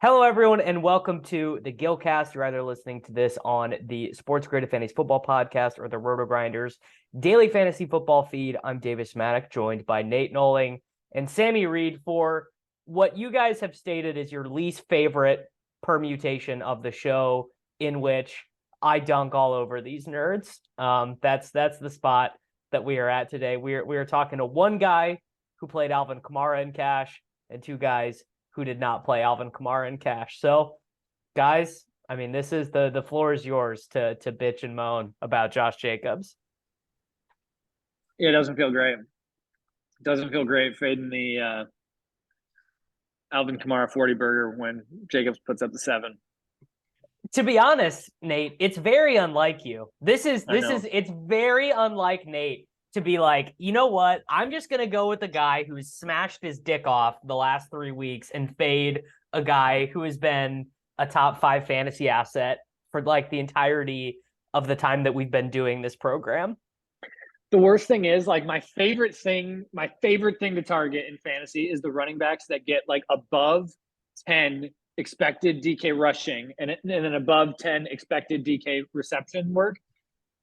Hello, everyone, and welcome to the Gillcast. You're either listening to this on the Sports Grid Fantasy Football Podcast or the RotoGrinders daily fantasy football feed. I'm Davis Maddock, joined by Nate Noling and Sammy Reed for what you guys have stated is your least favorite permutation of the show, in which I dunk all over these nerds. That's the spot that we are at today. We are talking to one guy who played Alvin Kamara in cash and two guys who did not play Alvin Kamara in cash. So, guys, I mean, this is the floor is yours to bitch and moan about Josh Jacobs. Yeah, it doesn't feel great. It doesn't feel great fading the Alvin Kamara 40 burger when Jacobs puts up the 7. To be honest, Nate, it's very unlike you. It's very unlike Nate to be like, you know what? I'm just going to go with a guy who's smashed his dick off the last 3 weeks and fade a guy who has been a top 5 fantasy asset for like the entirety of the time that we've been doing this program. The worst thing is, like, my favorite thing to target in fantasy is the running backs that get like above 10 expected DK rushing and then above 10 expected DK reception work.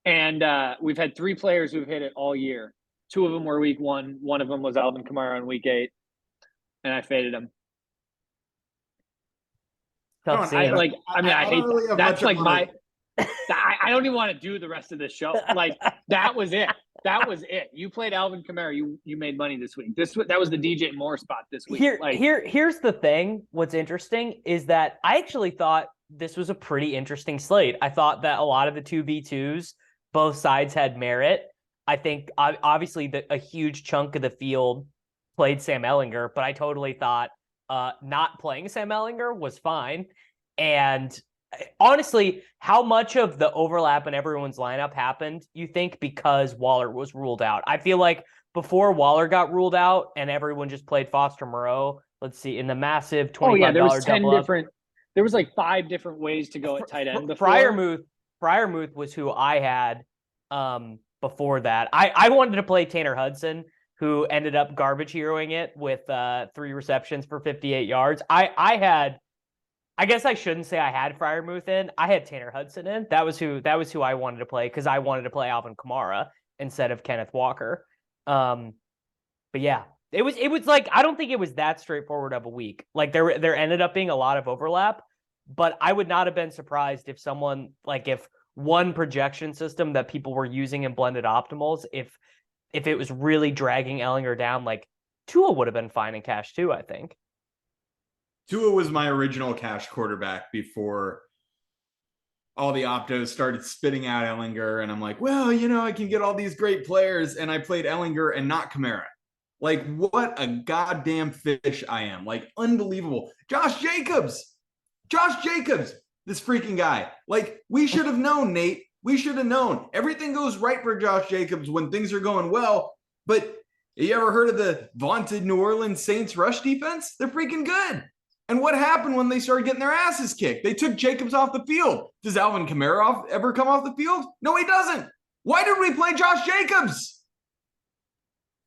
And we've had 3 players who've hit it all year. 2 of them were week 1. One of them was Alvin Kamara in week 8. And I faded him. I hate that. That's like I don't even want to do the rest of this show. Like, that was it. That was it. You played Alvin Kamara. You made money this week. That was the DJ Moore spot this week. Here's the thing. What's interesting is that I actually thought this was a pretty interesting slate. I thought that a lot of the 2v2s, both sides had merit. I think obviously a huge chunk of the field played Sam Ehlinger, but I totally thought not playing Sam Ehlinger was fine. And honestly, how much of the overlap in everyone's lineup happened, you think, because Waller was ruled out? I feel like before Waller got ruled out and everyone just played Foster Moreau, let's see, in the massive $25 there was 10 double different. There was like 5 different ways to go at tight end. Freiermuth was who I had before that. I wanted to play Tanner Hudson, who ended up garbage heroing it with 3 receptions for 58 yards. I guess I shouldn't say I had Freiermuth in. I had Tanner Hudson in. That was who I wanted to play because I wanted to play Alvin Kamara instead of Kenneth Walker. But yeah, it was like, I don't think it was that straightforward of a week. Like there ended up being a lot of overlap, but I would not have been surprised if if one projection system that people were using in blended optimals, if it was really dragging Ehlinger down, like Tua would have been fine in cash too, I think. Tua was my original cash quarterback before all the optos started spitting out Ehlinger. And I'm like, well, I can get all these great players. And I played Ehlinger and not Kamara. Like, what a goddamn fish I am. Like, unbelievable. Josh Jacobs, this freaking guy. Like, we should have known, Nate. We should have known. Everything goes right for Josh Jacobs when things are going well. But you ever heard of the vaunted New Orleans Saints rush defense? They're freaking good. And what happened when they started getting their asses kicked? They took Jacobs off the field. Does Alvin Kamara ever come off the field? No, he doesn't. Why did we play Josh Jacobs?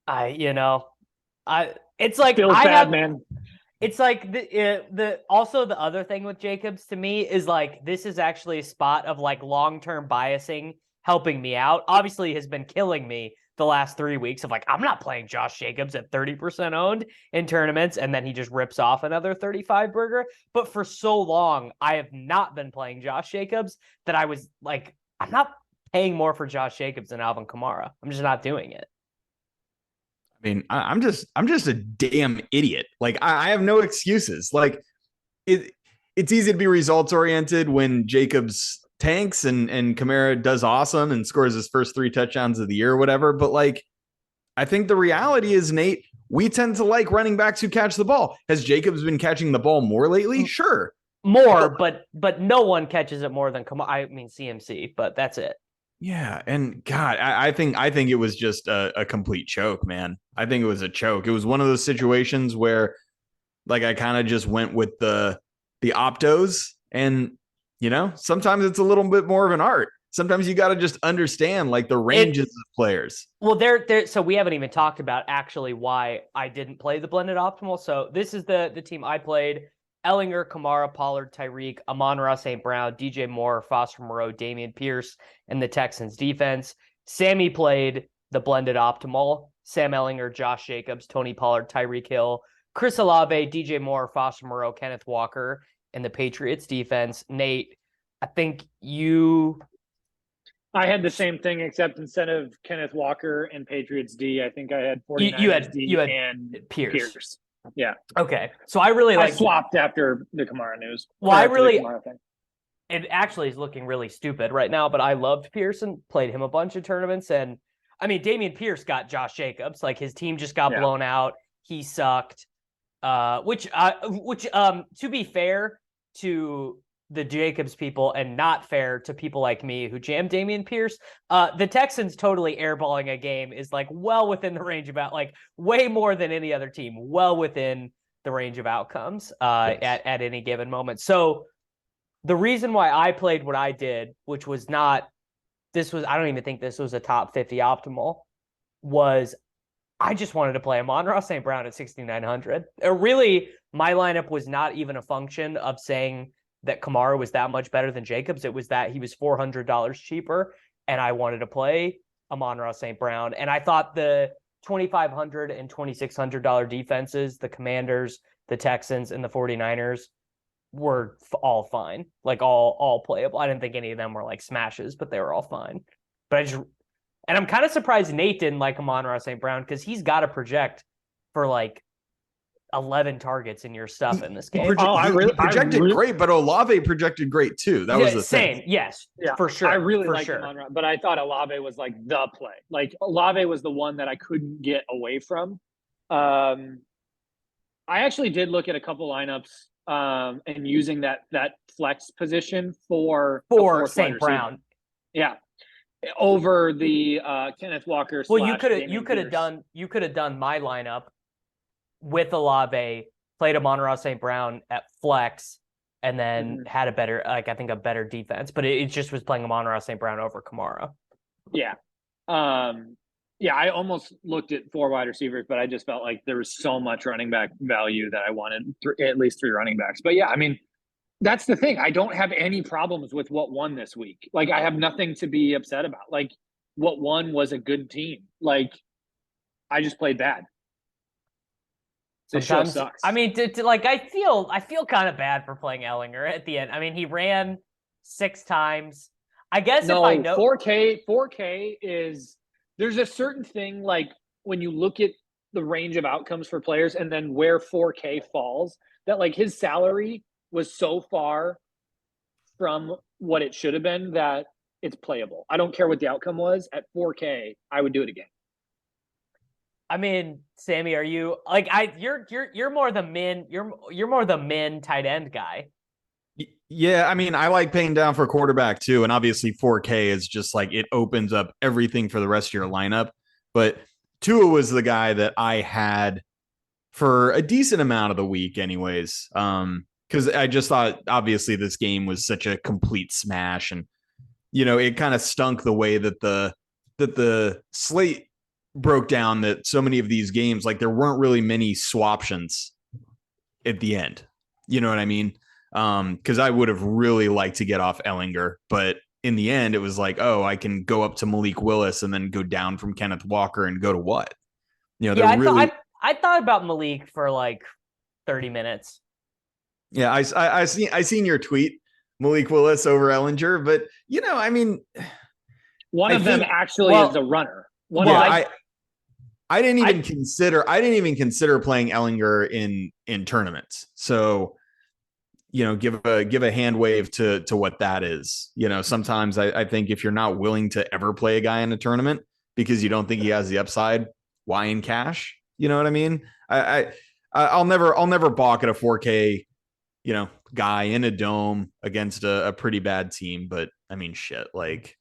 It's like feels bad, man. It's like the other thing with Jacobs to me is like, this is actually a spot of like long-term biasing helping me out. Obviously has been killing me the last 3 weeks of like, I'm not playing Josh Jacobs at 30% owned in tournaments. And then he just rips off another 35 burger. But for so long, I have not been playing Josh Jacobs that I was like, I'm not paying more for Josh Jacobs than Alvin Kamara. I'm just not doing it. I mean, I'm just a damn idiot. Like, I have no excuses. Like, it's easy to be results oriented when Jacobs tanks and Kamara does awesome and scores his first 3 touchdowns of the year or whatever. But like, I think the reality is, Nate, we tend to like running backs who catch the ball. Has Jacobs been catching the ball more lately? Sure. More, but no one catches it more than CMC, but that's it. Yeah, and God, I think it was just a complete choke, man. I think it was a choke. It was one of those situations where, like, I kind of just went with the optos, and sometimes it's a little bit more of an art. Sometimes you got to just understand like the ranges of players. Well, so we haven't even talked about actually why I didn't play the blended optimal. So this is the team I played: Ellinger, Kamara, Pollard, Tyreek, Amon-Ra St. Brown, DJ Moore, Foster Moreau, Damian Pierce, and the Texans defense. Sammy played the blended optimal: Sam Ellinger, Josh Jacobs, Tony Pollard, Tyreek Hill, Chris Olave, DJ Moore, Foster Moreau, Kenneth Walker, and the Patriots defense. Nate, I think I had the same thing, except instead of Kenneth Walker and Patriots D, I think I had 49ers you had and Pierce. Yeah. Okay. So I swapped after the Kamara news. Well, it actually is looking really stupid right now, but I loved Pierce and played him a bunch of tournaments. And I mean, Damian Pierce got Josh Jacobs. Like, his team just got blown out. He sucked. Which to be fair to the Jacobs people and not fair to people like me who jammed Damian Pierce, the Texans totally airballing a game is like well within the range of way more than any other team, well within the range of outcomes at any given moment. So the reason why I played what I did, which was I don't even think this was a top 50 optimal, was I just wanted to play Amon-Ra St. Brown at 6,900. Really, my lineup was not even a function of saying that Kamara was that much better than Jacobs. It was that he was $400 cheaper, and I wanted to play Amon-Ra St. Brown. And I thought the $2,500 and $2,600 defenses, the Commanders, the Texans, and the 49ers, were all fine, like all playable. I didn't think any of them were like smashes, but they were all fine. But I'm kind of surprised Nate didn't like Amon-Ra St. Brown, because he's got to project for like 11 targets in your stuff in this game. He projected great, but Olave projected great too. That was the same thing. Yes, for sure. I really liked Amon-Ra, but I thought Olave was like the play. Like, Olave was the one that I couldn't get away from. I actually did look at a couple lineups and using that flex position for St. Brown. Yeah. Over the Kenneth Walker. Well, you could have done my lineup with Olave, played Amon-Ra St. Brown at flex, and then had a better defense. But it just was playing Amon-Ra St. Brown over Kamara. Yeah. I almost looked at 4 wide receivers, but I just felt like there was so much running back value that I wanted at least 3 running backs. But yeah, I mean, that's the thing. I don't have any problems with what won this week. Like, I have nothing to be upset about. Like, what won was a good team. Like, I just played bad. This show sucks. I mean, I feel kind of bad for playing Ellinger at the end. I mean, he ran 6 times. I guess if I know 4K is, there's a certain thing, like, when you look at the range of outcomes for players and then where 4K falls, that like his salary was so far from what it should have been that it's playable. I don't care what the outcome was. At 4K, I would do it again. I mean, Sammy, are you like you're more the min tight end guy? Yeah, I mean, I like paying down for quarterback too, and obviously 4K is just like it opens up everything for the rest of your lineup. But Tua was the guy that I had for a decent amount of the week, anyways. Because I just thought obviously this game was such a complete smash, and it kind of stunk the way that the slate broke down, that so many of these games, like, there weren't really many swaptions at the end. You know what I mean? Because I would have really liked to get off Ellinger, but in the end, it was like, oh, I can go up to Malik Willis and then go down from Kenneth Walker and go to what? I thought about Malik for like 30 minutes. Yeah, I seen your tweet, Malik Willis over Ellinger, but I mean, one of them actually is a runner. I didn't even consider playing Ellinger in tournaments. So, give a hand wave to what that is. Sometimes I think if you're not willing to ever play a guy in a tournament because you don't think he has the upside, why in cash? You know what I mean? I'll never balk at a 4K, guy in a dome against a pretty bad team. But I mean, shit, like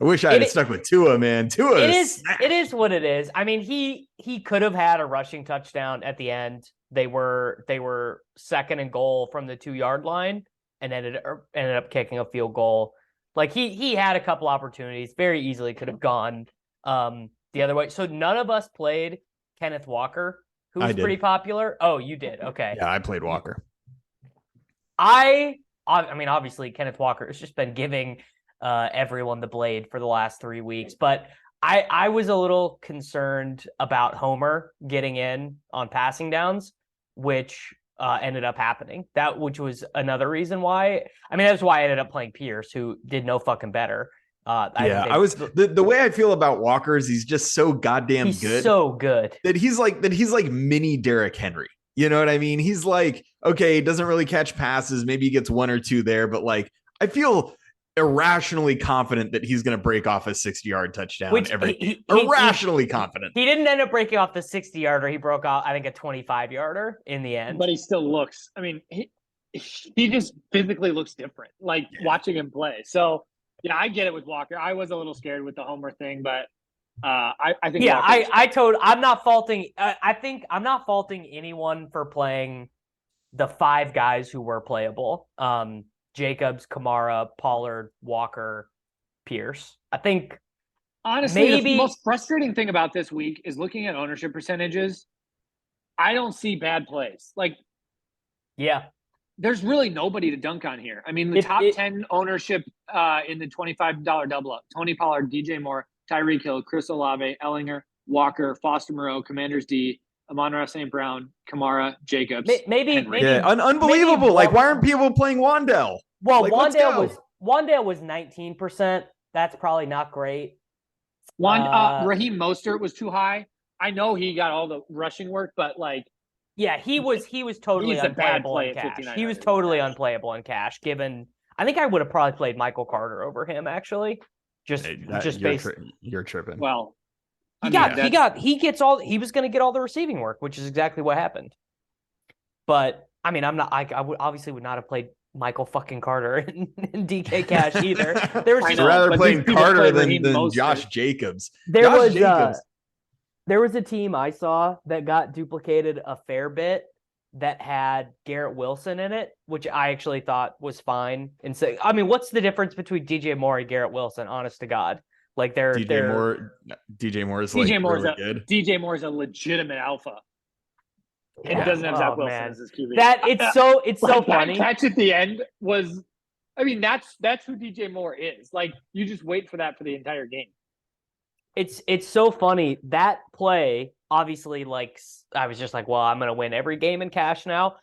I wish I had stuck with Tua, man. Tua it is what it is. I mean, he could have had a rushing touchdown at the end. They were second and goal from the 2-yard line and ended up kicking a field goal. Like he had a couple opportunities, very easily could have gone the other way. So none of us played Kenneth Walker, who was pretty popular. Oh, you did. Okay. Yeah, I played Walker. I mean, obviously Kenneth Walker has just been giving everyone the blade for the last 3 weeks, but I was a little concerned about Homer getting in on passing downs, which ended up happening. Which was another reason why. I mean, that's why I ended up playing Pierce, who did no fucking better. I was the way I feel about Walker is he's just so goddamn good. So good that he's like mini Derrick Henry. You know what I mean? He's like, okay, he doesn't really catch passes. Maybe he gets 1 or 2 there, but like I feel irrationally confident that he's going to break off a 60-yard touchdown irrationally confident. He didn't end up breaking off the 60-yarder. He broke off, I think, a 25-yarder in the end. But he still looks. I mean, he just physically looks different. Like watching him play. So yeah, I get it with Walker. I was a little scared with the Homer thing, but I think. Yeah, I'm not faulting. I think I'm not faulting anyone for playing the 5 guys who were playable. Jacobs, Kamara, Pollard, Walker, Pierce. I think honestly, the most frustrating thing about this week is looking at ownership percentages. I don't see bad plays. Like, yeah, there's really nobody to dunk on here. I mean, the top 10 ownership in the $25 double up: Tony Pollard, DJ Moore, Tyreek Hill, Chris Olave, Ellinger, Walker, Foster Moreau, Commanders D, Amon-Ra St. Brown, Kamara, Jacobs. Maybe unbelievable. Maybe, like, why aren't people playing Wandale? Well, like, Wandale was 19%. That's probably not great. Raheem Mostert was too high. I know he got all the rushing work, but like, yeah, he was totally unplayable in cash. He was totally unplayable in cash. Given, I think I would have probably played Michael Carter over him actually. You're tripping. Well, he was going to get all the receiving work, which is exactly what happened. But I mean, I would obviously would not have played Michael fucking Carter in DK cash either. There was rather playing Carter than Josh Jacobs. There was a team I saw that got duplicated a fair bit that had Garrett Wilson in it, which I actually thought was fine. And so, I mean, what's the difference between DJ Moore and Garrett Wilson? Honest to God, like DJ Moore is really good. DJ Moore is a legitimate alpha. It doesn't have Zach Wilson as his QB. It's so funny. That catch at the end was, I mean, that's who DJ Moore is. Like, you just wait for that for the entire game. It's so funny. That play, obviously, like, I was just like, well, I'm going to win every game in cash now.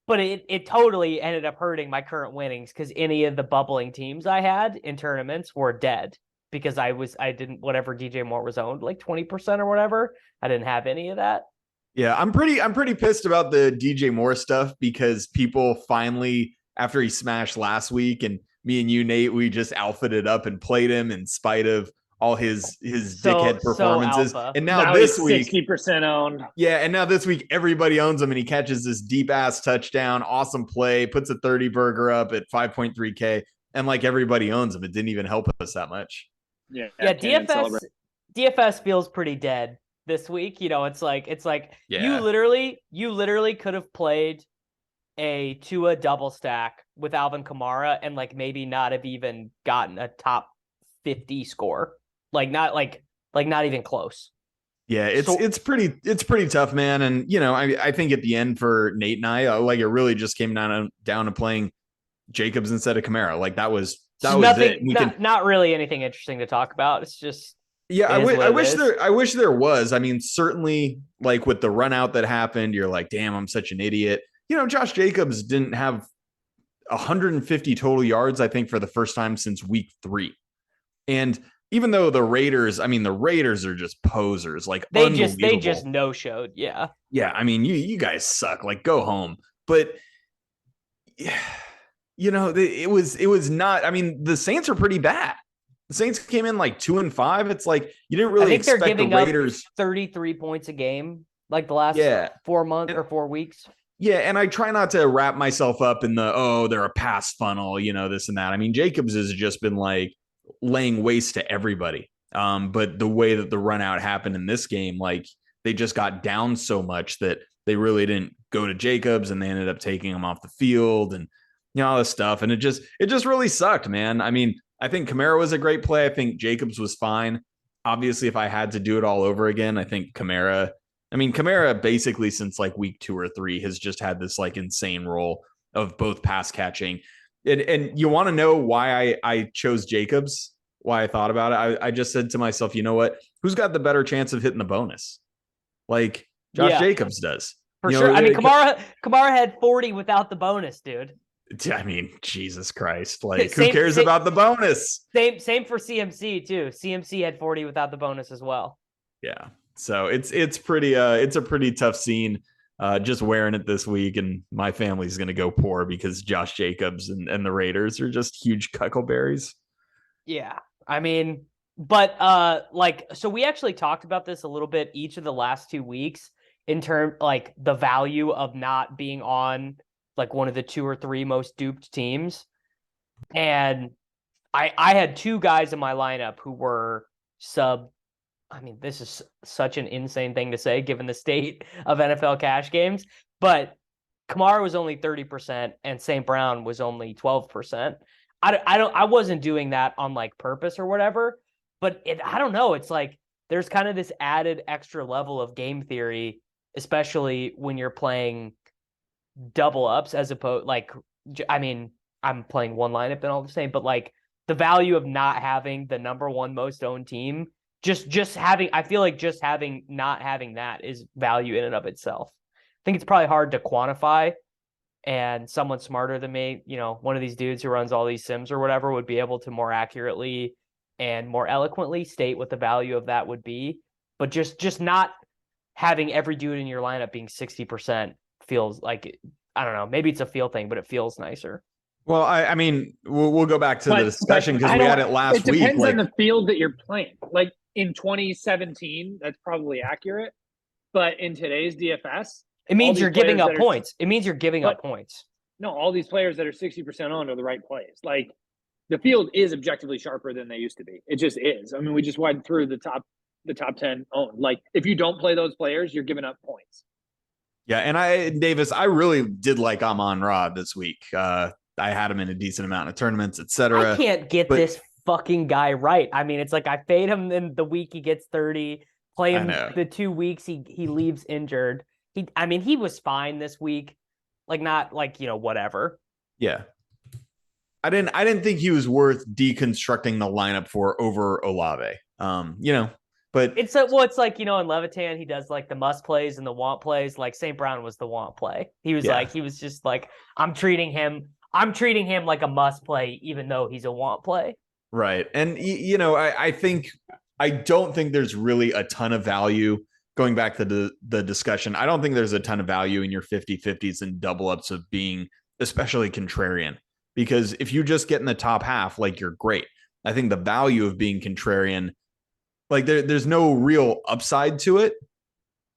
But it totally ended up hurting my current winnings because any of the bubbling teams I had in tournaments were dead because I didn't, whatever DJ Moore was owned, like 20% or whatever. I didn't have any of that. Yeah, I'm pretty pissed about the DJ Moore stuff because people finally, after he smashed last week, and me and you, Nate, we just alphaed it up and played him in spite of all his dickhead performances. And now this week, 60% owned. Yeah, and now this week everybody owns him, and he catches this deep ass touchdown, awesome play, puts a 30 burger up at 5.3K, and like everybody owns him. It didn't even help us that much. Yeah, DFS feels pretty dead this week. You know, it's like you literally could have played a Tua double stack with Alvin Kamara and like maybe not have even gotten a top 50 score. Like not even close. Yeah, it's pretty tough, man. And you know, I think at the end for Nate and I, like it really just came down to playing Jacobs instead of Kamara. Like that was it. Not really anything interesting to talk about. It's just I wish there was. I mean, certainly like with the run out that happened, you're like, damn, I'm such an idiot. You know, Josh Jacobs didn't have 150 total yards, I think, for the first time since week 3. And even though the Raiders are just posers, like they just no-showed. Yeah. Yeah. I mean, you guys suck. Like, go home. But yeah, you know, it was not. I mean, the Saints are pretty bad. The Saints came in like 2-5. It's like you didn't really expect the Raiders 33 points a game like the last 4 months or 4 weeks. Yeah, and I try not to wrap myself up in they're a pass funnel, this and that. I mean, Jacobs has just been like laying waste to everybody. But the way that the run out happened in this game, like they just got down so much that they really didn't go to Jacobs, and they ended up taking him off the field and all this stuff. And it just really sucked, man. I mean, I think Kamara was a great play. I think Jacobs was fine. Obviously, if I had to do it all over again, I think Kamara basically since like week 2 or 3 has just had this like insane role of both pass catching. And you want to know why I chose Jacobs, why I thought about it? I just said to myself, you know what? Who's got the better chance of hitting the bonus? Like Josh Jacobs does. For sure. I mean, Kamara had 40 without the bonus, dude. I mean, Jesus Christ. Like, who cares about the bonus? Same for CMC, too. CMC had 40 without the bonus as well. Yeah. So it's a pretty tough scene. Just wearing it this week, and my family's gonna go poor because Josh Jacobs and the Raiders are just huge cuckleberries. Yeah. I mean, but so we actually talked about this a little bit each of the last 2 weeks in terms like the value of not being on like one of the 2 or 3 most duped teams. And I had 2 guys in my lineup who were I mean, this is such an insane thing to say given the state of NFL cash games, but Kamara was only 30% and St. Brown was only 12%. I wasn't doing that on like purpose or whatever, but I don't know. It's like there's kind of this added extra level of game theory, especially when you're playing double ups as opposed I mean, I'm playing one lineup and all the same, but like the value of not having the number 1 most owned team, just having, I feel like just not having that is value in and of itself. I think it's probably hard to quantify, and someone smarter than me, one of these dudes who runs all these sims or whatever would be able to more accurately and more eloquently state what the value of that would be. But just not having every dude in your lineup being 60% feels like, I don't know, maybe it's a feel thing, but it feels nicer. Well, I mean, we'll go back to the discussion because we had it last week. It depends on the field that you're playing. Like in 2017, that's probably accurate. But in today's DFS, it means you're giving up points. It means you're giving up points. No, all these players that are 60% owned are the right plays. Like the field is objectively sharper than they used to be. It just is. I mean, we just went through the top 10 owned. Like if you don't play those players, you're giving up points. Yeah, and Davis, I really did like Amon-Ra this week. I had him in a decent amount of tournaments, etc. I can't get this fucking guy right. I mean, it's like I fade him in the week he gets 30, play him the 2 weeks he leaves injured. He was fine this week. Like not like, whatever. Yeah. I didn't think he was worth deconstructing the lineup for over Olave. But it's like, in Levitan, he does like the must plays and the want plays. Like St. Brown was the want play. He was just like, I'm treating him like a must play, even though he's a want play. Right. And, I don't think there's really a ton of value going back to the discussion. I don't think there's a ton of value in your 50-50s and double ups of being especially contrarian, because if you just get in the top half, like you're great. I think the value of being contrarian, like there's no real upside to it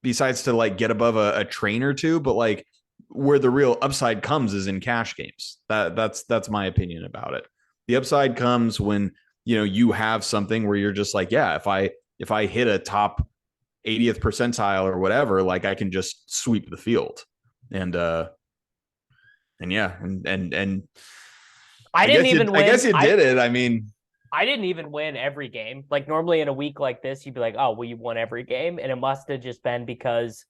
besides to like get above a train or two, but like where the real upside comes is in cash games. That's my opinion about it. The upside comes when, you have something where you're just like, yeah, if I hit a top 80th percentile or whatever, like I can just sweep the field. And I didn't even win. I guess you did it. I mean, I didn't even win every game. Like normally in a week like this, you'd be like, oh, well, you won every game. And it must have just been because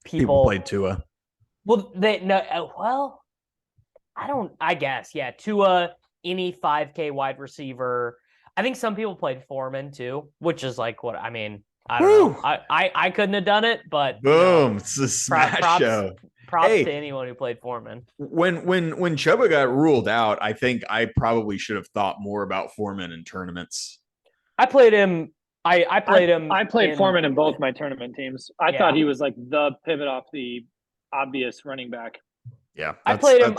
people played Tua. Well, I guess, yeah. Tua, any 5K wide receiver. I think some people played Foreman too, which is like what, I mean, I don't know. I couldn't have done it, but boom, it's a smash show. Props to anyone who played Foreman. When Chuba got ruled out, I think I probably should have thought more about Foreman in tournaments. I played him. I played him. I played Foreman in both my tournament teams. I thought he was like the pivot off the obvious running back. Yeah, I played him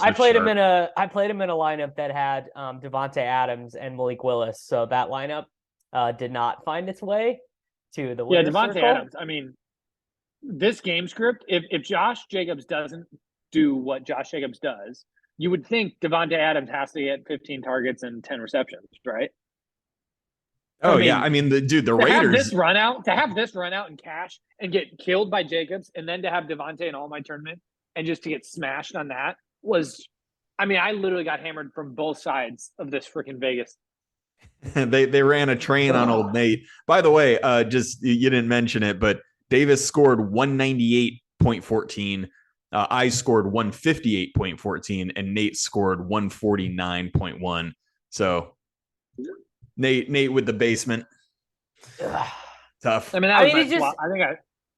in a lineup that had Devontae Adams and Malik Willis. So that lineup did not find its way to the winner's circle. Adams. I mean, this game script, if Josh Jacobs doesn't do what Josh Jacobs does, you would think Devontae Adams has to get 15 targets and 10 receptions, right? Oh, yeah. I mean, the to Raiders. Have this run out in cash and get killed by Jacobs, and then to have Devontae in all my tournament and just to get smashed on that was, I mean, I literally got hammered from both sides of this freaking Vegas. They ran a train on old Nate. By the way, just you didn't mention it, but Davis scored 198.14. I scored 158.14, and Nate scored 149.1. So Nate with the basement. Tough. I mean, I think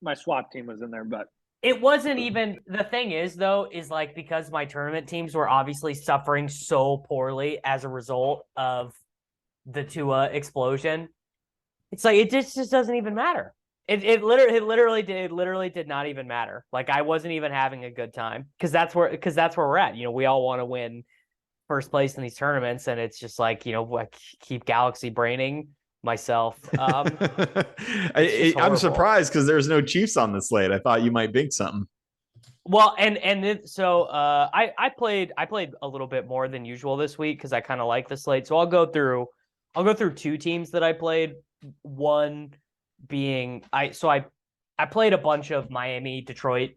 my swap team was in there, but it wasn't even the thing is though, is like because my tournament teams were obviously suffering so poorly as a result of the Tua explosion. It's like it just doesn't even matter. It literally did not even matter. Like I wasn't even having a good time because that's where we're at. You know, we all want to win first place in these tournaments, and it's just like, you know, I keep galaxy braining myself. I'm surprised because there's no Chiefs on the slate. I thought you might big something. Well, so I played a little bit more than usual this week because I kind of like the slate. So I'll go through two teams that I played. One being I played a bunch of Miami, Detroit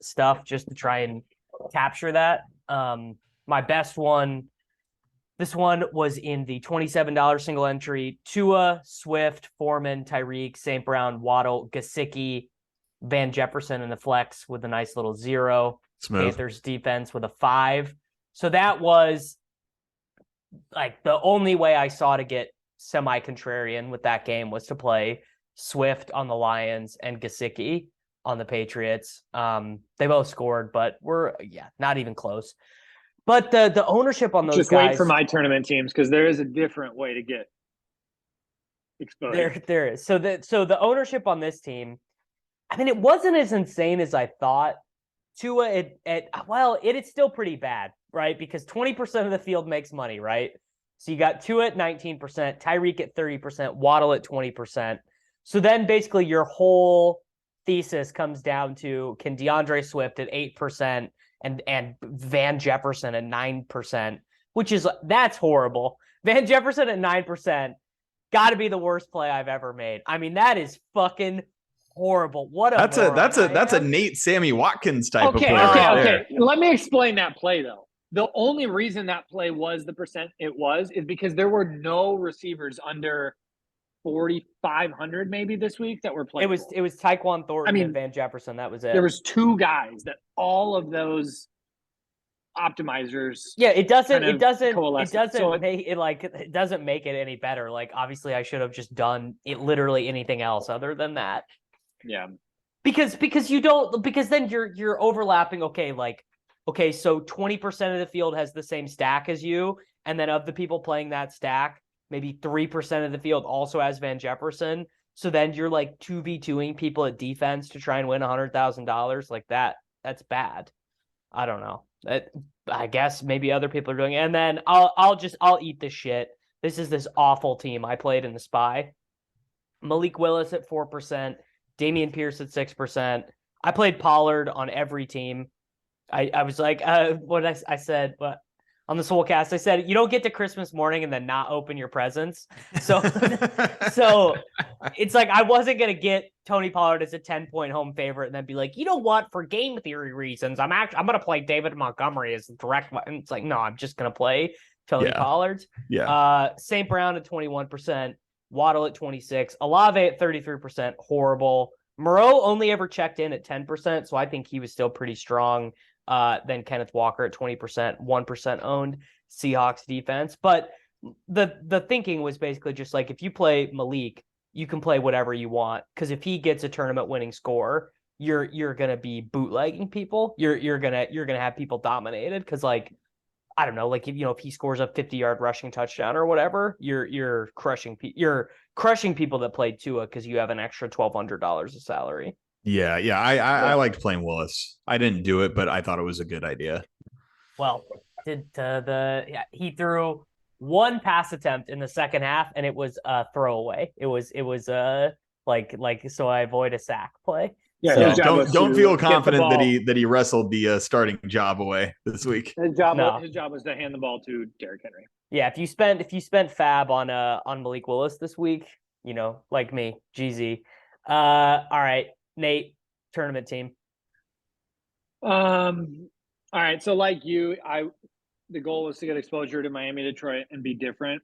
stuff just to try and capture that. My best one, this one was in the $27 single entry. Tua, Swift, Foreman, Tyreek, St. Brown, Waddle, Gesicki, Van Jefferson in the flex with a nice little 0. Smooth. Panthers defense with a 5. So that was like the only way I saw to get semi-contrarian with that game was to play Swift on the Lions and Gesicki on the Patriots. They both scored, but we're not even close. But the ownership on those just guys, wait for my tournament teams because there is a different way to get exposed. There is. So the ownership on this team, I mean, it wasn't as insane as I thought. Tua, it is still pretty bad, right? Because 20% of the field makes money, right? So you got Tua at 19%, Tyreek at 30%, Waddle at 20%. So then basically your whole thesis comes down to, can DeAndre Swift at 8% and Van Jefferson at 9%, that's horrible. Van Jefferson at 9%, got to be the worst play I've ever made. I mean, that is fucking horrible. That's a Nate Sammy Watkins type of play. Okay. Let me explain that play though. The only reason that play was the percent it was is because there were no receivers under 4,500 maybe this week that were playing. It was Tyquan Thornton and Van Jefferson. That was it. There was 2 guys that all of those optimizers. Yeah, it doesn't make it any better. Like obviously I should have just done it literally anything else other than that. Yeah. Because then you're overlapping, so 20% of the field has the same stack as you, and then of the people playing that stack, maybe 3% of the field also has Van Jefferson. So then you're like 2v2ing people at defense to try and win $100,000 like that. That's bad. I don't know. I guess maybe other people are doing it. And then I'll eat this shit. This is this awful team I played in the SPY. Malik Willis at 4%, Dameon Pierce at 6%. I played Pollard on every team. I was like, I said on the Soulcast, I said, you don't get to Christmas morning and then not open your presents. So, so it's like, I wasn't going to get Tony Pollard as a 10-point home favorite and then be like, you know what, for game theory reasons, I'm going to play David Montgomery as the direct. And it's like, no, I'm just going to play Tony Pollard. Yeah. St. Brown at 21%, Waddle at 26%, Olave at 33%, horrible. Moreau only ever checked in at 10%, so I think he was still pretty strong. Then Kenneth Walker at 20%, 1% owned Seahawks defense. But the thinking was basically just like, if you play Malik, you can play whatever you want, because if he gets a tournament winning score, you're gonna be bootlegging people. You're gonna have people dominated because, like, I don't know, like, if he scores a 50-yard rushing touchdown or whatever, you're crushing people that played Tua because you have an extra $1,200 of salary. Yeah. I liked playing Willis. I didn't do it, but I thought it was a good idea. Well, he threw one pass attempt in the second half, and it was a throwaway. It was so I avoid a sack play. Yeah, So- his job was Don't to feel get the confident ball. that he wrestled the starting job away this week. His job, No. his job was to hand the ball to Derrick Henry. Yeah, if you spent fab on Malik Willis this week, like me, GZ. All right, Nate, tournament team. All right. So like you, the goal was to get exposure to Miami, Detroit, and be different.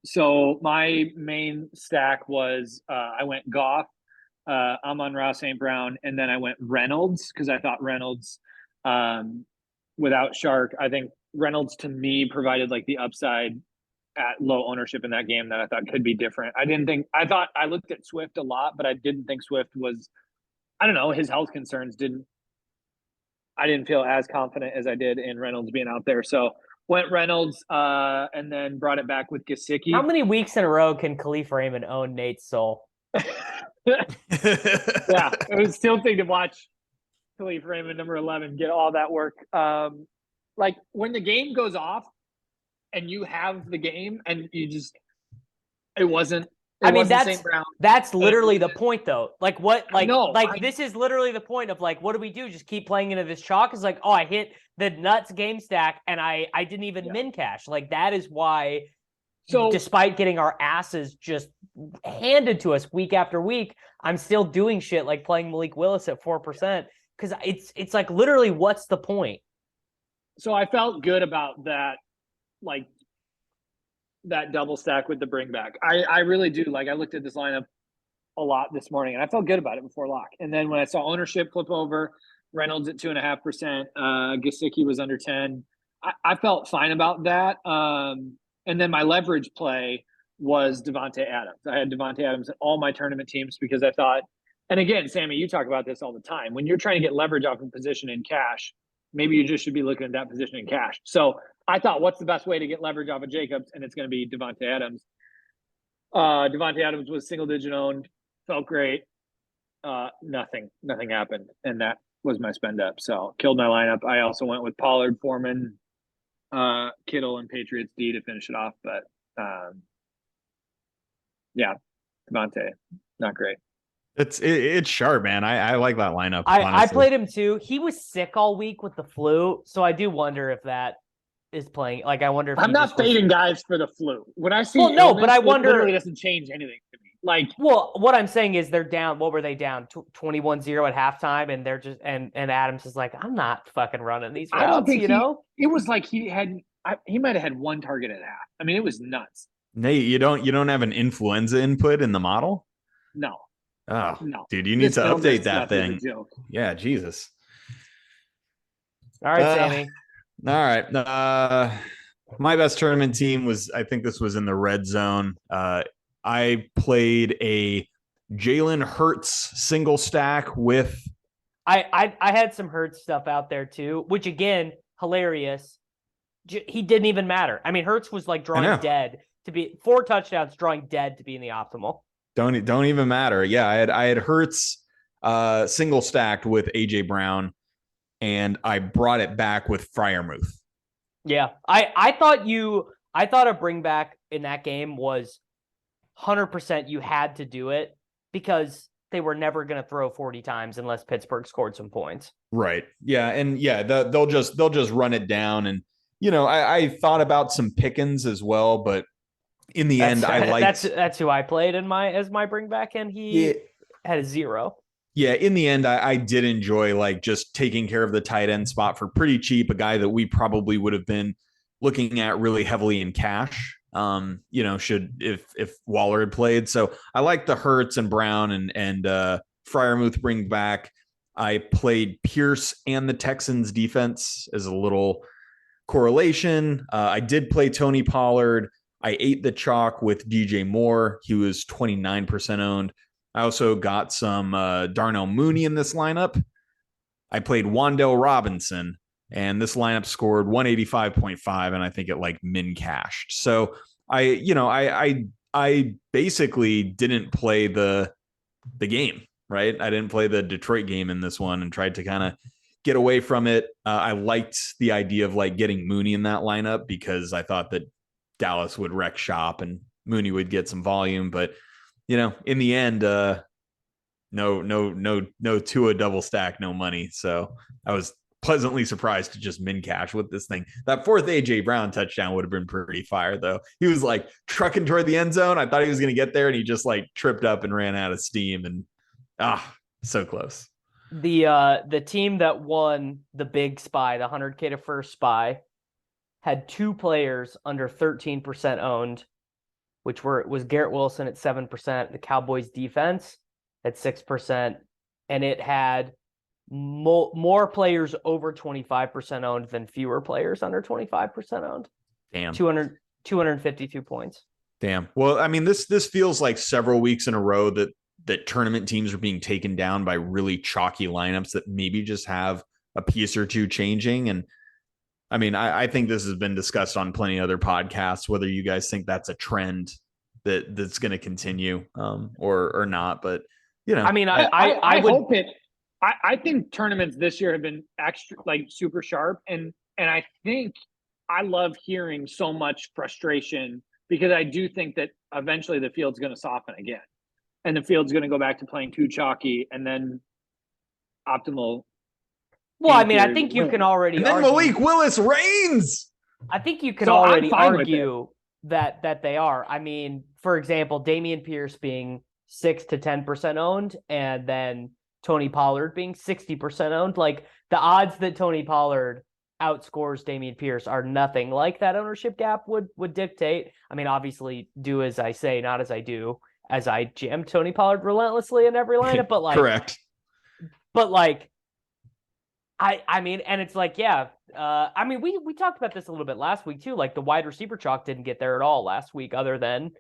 So my main stack was I went Goff, Amon-Ra St. Brown, and then I went Reynolds because I thought Reynolds, without Shark, I think Reynolds to me provided like the upside at low ownership in that game that I thought could be different. I thought I looked at Swift a lot, but I didn't think Swift was, I don't know, his health concerns I didn't feel as confident as I did in Reynolds being out there. So went Reynolds and then brought it back with Gesicki. How many weeks in a row can Khalif Raymond own Nate's soul? Yeah, it was still thing to watch Khalif Raymond, number 11, get all that work. Like when the game goes off and you have the game and it wasn't St. Brown. That's literally the point, though. Like what? Like No, this is literally the point of like, what do we do? Just keep playing into this chalk? It's like, oh, I hit the nuts game stack and I didn't even min cash. Like that is why. So despite getting our asses just handed to us week after week, I'm still doing shit like playing Malik Willis at 4% because it's like literally what's the point? So I felt good about that, like that double stack with the bring back. I really do. Like I looked at this lineup a lot this morning and I felt good about it before lock. And then when I saw ownership flip over, Reynolds at 2.5%, Gesicki was under 10. I felt fine about that. And then my leverage play was Devontae Adams. I had Devontae Adams in all my tournament teams because I thought, and again, Sammy, you talk about this all the time. When you're trying to get leverage off a position in cash, maybe you just should be looking at that position in cash. So I thought, what's the best way to get leverage off of Jacobs? And it's going to be Devontae Adams. Devontae Adams was single-digit owned, felt great. Nothing happened, and that was my spend up. So killed my lineup. I also went with Pollard, Foreman, Kittle, and Patriots D to finish it off. But yeah, Devontae, not great. It's sharp, man. I like that lineup. I played him too. He was sick all week with the flu, so I do wonder if that is playing. Like, I wonder if I'm not fading guys for the flu. When I see, but I wonder. It literally doesn't change anything to me. Like, well, what I'm saying is they're down. What were they down? 21-0 at halftime, and they're just and Adams is like, I'm not fucking running these routes. I don't think it was like he might have had one target at half. I mean, it was nuts. Nate, you don't have an influenza input in the model? No. Oh, no, dude, you need to update that thing. Yeah, Jesus. All right, Sammy. All right. My best tournament team was, I think this was in the red zone. I played a Jalen Hurts single stack with. I had some Hurts stuff out there too, which again, hilarious. He didn't even matter. I mean, Hurts was like drawing dead to be 4 touchdowns, drawing dead to be in the optimal. Don't even matter. Yeah, I had Hurts single stacked with AJ Brown, and I brought it back with Freiermuth. Yeah, I thought a bring back in that game was 100%. You had to do it because they were never going to throw 40 times unless Pittsburgh scored some points. Right. Yeah, and yeah, they'll just run it down, and I thought about some Pickens as well, but. In the end, I liked that's who I played as my bring back, and he had a 0. Yeah, in the end, I did enjoy like just taking care of the tight end spot for pretty cheap, a guy that we probably would have been looking at really heavily in cash. If Waller had played. So I like the Hurts and Brown and Freiermuth bring back. I played Pierce and the Texans defense as a little correlation. I did play Tony Pollard. I ate the chalk with DJ Moore. He was 29% owned. I also got some Darnell Mooney in this lineup. I played Wan'Dale Robinson, and this lineup scored 185.5, and I think it like min cashed. So I basically didn't play the game, right? I didn't play the Detroit game in this one and tried to kind of get away from it. I liked the idea of like getting Mooney in that lineup because I thought that Dallas would wreck shop and Mooney would get some volume, but in the end, no Tua double stack, no money. So I was pleasantly surprised to just min cash with this thing. That fourth AJ Brown touchdown would have been pretty fire though. He was like trucking toward the end zone. I thought he was going to get there and he just like tripped up and ran out of steam and so close. The team that won the big spy, the 100K to first spy, had 2 players under 13% owned, which was Garrett Wilson at 7%, the Cowboys defense at 6%, and it had more players over 25% owned than fewer players under 25% owned. Damn. 252 points. Damn. Well, I mean, this feels like several weeks in a row that tournament teams are being taken down by really chalky lineups that maybe just have a piece or two changing. And I mean, I think this has been discussed on plenty of other podcasts, whether you guys think that's a trend that's going to continue or not. But, you know, I mean, I would hope it. I think tournaments this year have been extra, like super sharp. And I think I love hearing so much frustration because I do think that eventually the field's going to soften again. And the field's going to go back to playing too chalky and then optimal. Well, I mean, I think you can already and then argue, Malik Willis reigns. I think you can already argue that they are. I mean, for example, Dameon Pierce being 6 to 10% owned and then Tony Pollard being 60% owned. Like the odds that Tony Pollard outscores Dameon Pierce are nothing like that ownership gap would dictate. I mean, obviously do as I say, not as I do, as I jam Tony Pollard relentlessly in every lineup, but like, correct. But like, I mean, and it's like, yeah, I mean, we talked about this a little bit last week too. Like the wide receiver chalk didn't get there at all last week, other than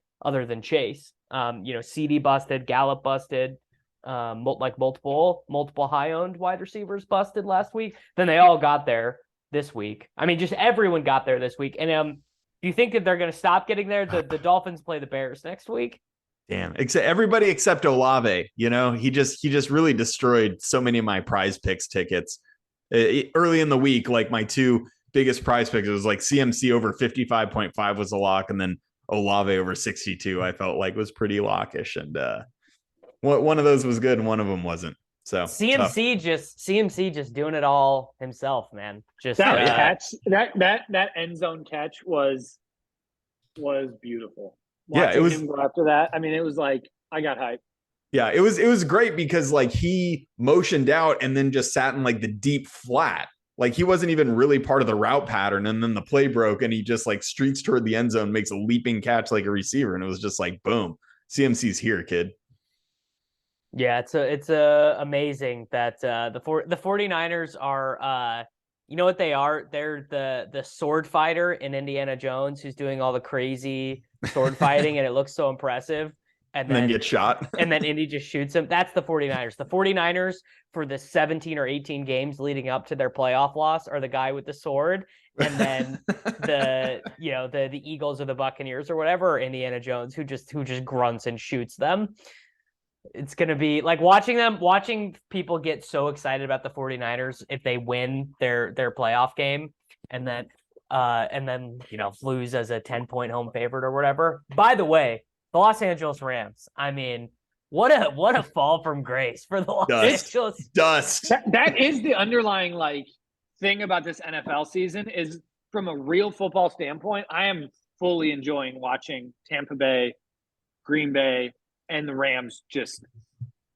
Chase. You know, CD busted, Gallup busted, like multiple high owned wide receivers busted last week. Then they all got there this week. I mean, just everyone got there this week. And do you think that they're going to stop getting there? The Dolphins play the Bears next week. Damn, everybody except Olave. You know, he just really destroyed so many of my prize picks tickets early in the week. Like my 2 biggest prize picks, it was like CMC over 55.5 was a lock, and then Olave over 62. I felt like was pretty lockish, and one of those was good, and one of them wasn't. So CMC just doing it all himself, man. Just that catch, that end zone catch was beautiful. Watching it was him go after that. I mean, it was like I got hyped. Yeah, it was great because like he motioned out and then just sat in like the deep flat. Like he wasn't even really part of the route pattern, and then the play broke and he just like streaks toward the end zone, makes a leaping catch like a receiver, and it was just like boom, CMC's here, kid. Yeah, it's amazing that the 49ers are you know what they are? They're the sword fighter in Indiana Jones who's doing all the crazy sword fighting and it looks so impressive. And then get shot. And then Indy just shoots him. That's the 49ers. The 49ers for the 17 or 18 games leading up to their playoff loss are the guy with the sword. And then the Eagles or the Buccaneers or whatever, or Indiana Jones who just grunts and shoots them. It's going to be like watching people get so excited about the 49ers if they win their playoff game and then lose as a 10-point home favorite or whatever. By the way, the Los Angeles Rams. I mean, what a fall from grace for the Los Angeles dust. That is the underlying like thing about this NFL season is from a real football standpoint, I am fully enjoying watching Tampa Bay, Green Bay, and the Rams just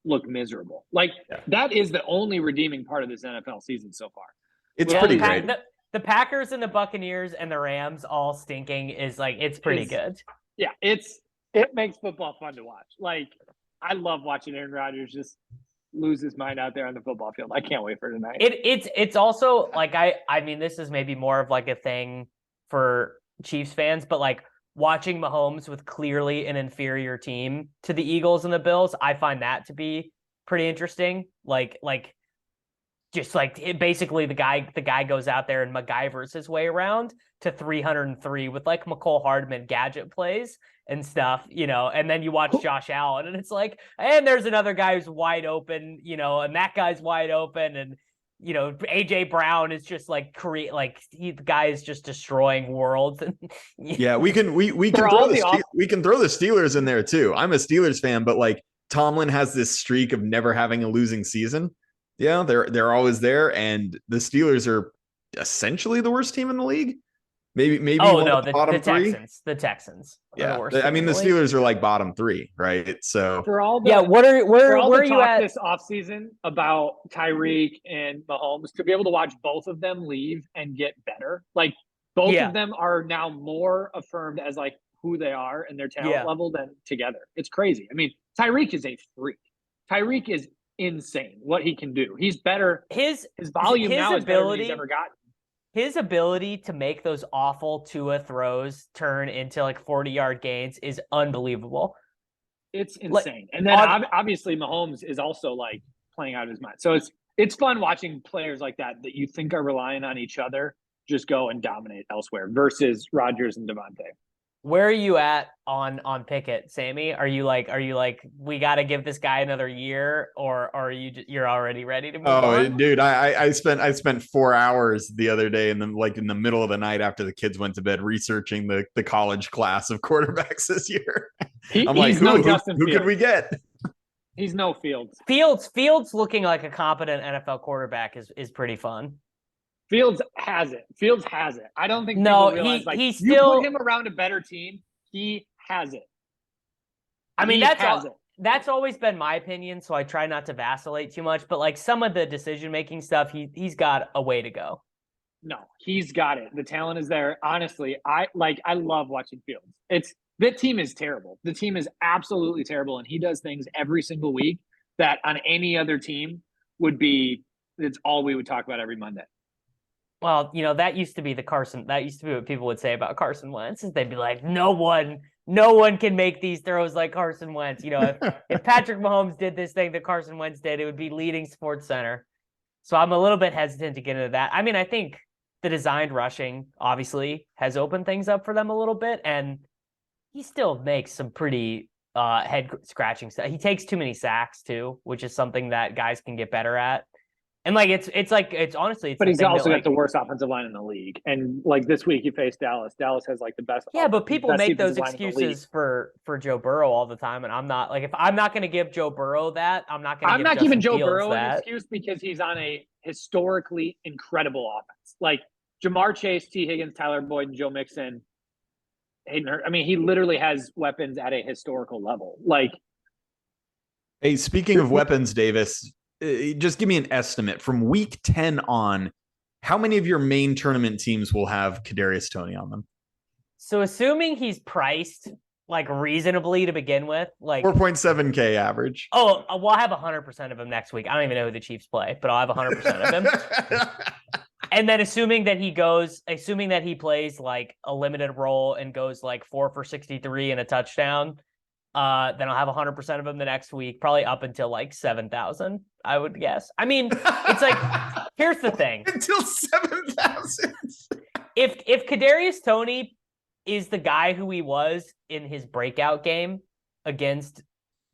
look miserable. Like that is the only redeeming part of this NFL season so far. It's pretty great. The Packers and the Buccaneers and the Rams all stinking is like it's pretty good. Yeah, it makes football fun to watch. Like I love watching Aaron Rodgers just lose his mind out there on the football field. I can't wait for tonight. It's also like I mean this is maybe more of like a thing for Chiefs fans, but like watching Mahomes with clearly an inferior team to the Eagles and the Bills, I find that to be pretty interesting. Basically the guy goes out there and MacGyvers his way around to 303 with like McCole Hardman gadget plays and stuff, you know, and then you watch Josh Allen and it's like, and there's another guy who's wide open, you know, and that guy's wide open and you know, AJ Brown is just like the guy is just destroying worlds. And yeah, we can throw the Steelers in there too. I'm a Steelers fan, but like Tomlin has this streak of never having a losing season. Yeah, they're always there, and the Steelers are essentially the worst team in the league. Maybe Oh one no, of the bottom three. The Texans are the Yeah, worst. I mean the league. Steelers are like bottom three, right? So For all the Yeah, for all where the are you talk at? this offseason about Tyreek and Mahomes, to be able to watch both of them leave and get better, like both Yeah. of them are now more affirmed as like who they are and their talent Yeah. level than together. It's crazy. I mean, Tyreek is a freak. Tyreek is insane what he can do. He's better. His volume his now is better than he's ability ever gotten. his ability to make those awful Tua throws turn into like 40-yard gains is unbelievable. It's insane. And then obviously Mahomes is also like playing out of his mind. So it's fun watching players like that you think are relying on each other just go and dominate elsewhere versus Rodgers and Devontae. Where are you at on Pickett, Sammy? Are you like we got to give this guy another year, or are you're already ready to move on? Dude, I spent 4 hours the other day in the middle of the night after the kids went to bed researching the college class of quarterbacks this year. I'm like, who could we get? He's no Fields. Fields looking like a competent NFL quarterback is pretty fun. Fields has it. I don't think no, people realize he you still put him around a better team. He has it. I mean, that's always been my opinion, so I try not to vacillate too much. But like some of the decision-making stuff, he's got a way to go. No, he's got it. The talent is there. Honestly, I love watching Fields. That team is terrible. The team is absolutely terrible, and he does things every single week that on any other team it's all we would talk about every Monday. Well, that used to be what people would say about Carson Wentz, is they'd be like, no one can make these throws like Carson Wentz. If Patrick Mahomes did this thing that Carson Wentz did, it would be leading Sports Center. So I'm a little bit hesitant to get into that. I mean, I think the designed rushing obviously has opened things up for them a little bit, and he still makes some pretty head scratching stuff. He takes too many sacks too, which is something that guys can get better at. And like it's honestly, but he's also got the worst offensive line in the league. And like this week, he faced Dallas. Dallas has like the best. Yeah, but people make those excuses for Joe Burrow all the time, and I'm not like, if I'm not going to give Joe Burrow that, I'm not going to. I'm not giving Joe Burrow an excuse because he's on a historically incredible offense. Like Jamar Chase, T. Higgins, Tyler Boyd, and Joe Mixon. Hayden Hurst. I mean, he literally has weapons at a historical level. Like, hey, speaking of weapons, Davis. Just give me an estimate from week 10 on how many of your main tournament teams will have Kadarius Toney on them. So assuming he's priced like reasonably to begin with, like 4.7K average. Oh, well, I'll have 100% of him next week. I don't even know who the Chiefs play, but I'll have 100% of him. And then assuming that he plays like a limited role and goes like 4 for 63 and a touchdown, then I'll have 100% of them the next week, probably up until like 7,000, I would guess. I mean, it's like, here's the thing. Until 7,000. If Kadarius Toney is the guy who he was in his breakout game against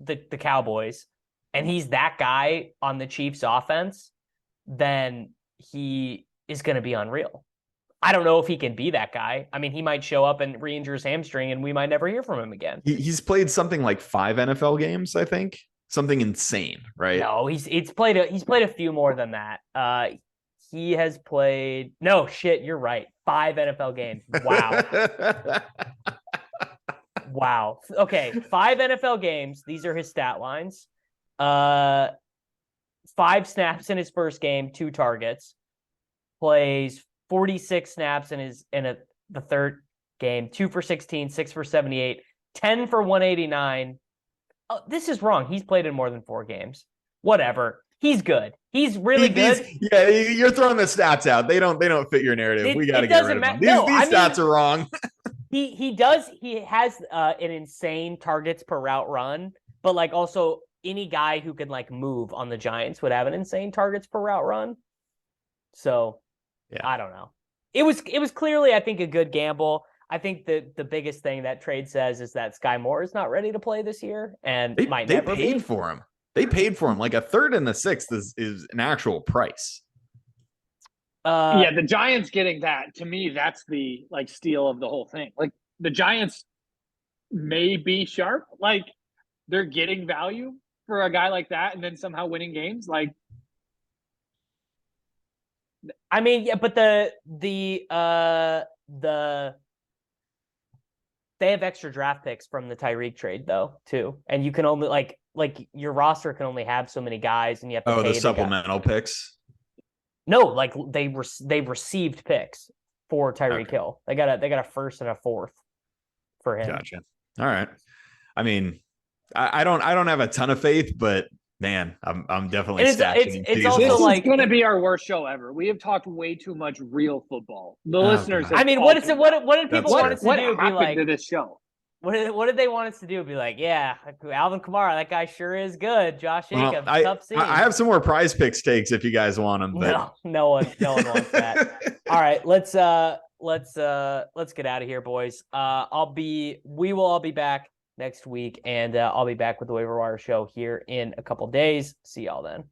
the Cowboys, and he's that guy on the Chiefs offense, then he is going to be unreal. I don't know if he can be that guy. I mean, he might show up and re-injure his hamstring, and we might never hear from him again. He's played something like 5 NFL games, I think. Something insane, right? No, he's played a few more than that. He has played. No shit, you're right. 5 NFL games. Wow. Wow. Okay, 5 NFL games. These are his stat lines. 5 snaps in his first game, 2 targets. Plays 46 snaps in the third game, 2 for 16, 6 for 78, 10 for 189. Oh, this is wrong. He's played in more than 4 games. Whatever. He's good. He's really good. Yeah, you're throwing the stats out. They don't fit your narrative. We got to get rid of them. These stats are wrong. He has an insane targets per route run, but like also any guy who can like move on the Giants would have an insane targets per route run. So yeah. I don't know. It was clearly, I think, a good gamble. I think the biggest thing that trade says is that Sky Moore is not ready to play this year, and they never paid be. for him. They paid for him. Like a 3rd and a 6th is an actual price. Yeah, the Giants getting that, to me, that's the like steal of the whole thing. Like the Giants may be sharp, like they're getting value, for a guy like that and then somehow winning games? Like, I mean, yeah, but the they have extra draft picks from the Tyreek trade though, too. And you can only like your roster can only have so many guys, and you have to pay the supplemental picks. No, like they've received picks for Tyreek Hill. They got a first and a fourth for him. Gotcha. All right. I mean, I don't have a ton of faith, but man, I'm definitely stashing. It's also this like is going to be our worst show ever. We have talked way too much real football. The listeners. I mean, what did people want us to what do? Be happened like to this show? What did they want us to do? Be like, yeah, Alvin Kamara, that guy sure is good. Josh Jacobs, tough scene. I have some more prize picks takes if you guys want them. But no one wants that. All right, let's get out of here, boys. We will all be back next week, and I'll be back with the Waiver Wire show here in a couple days. See y'all then.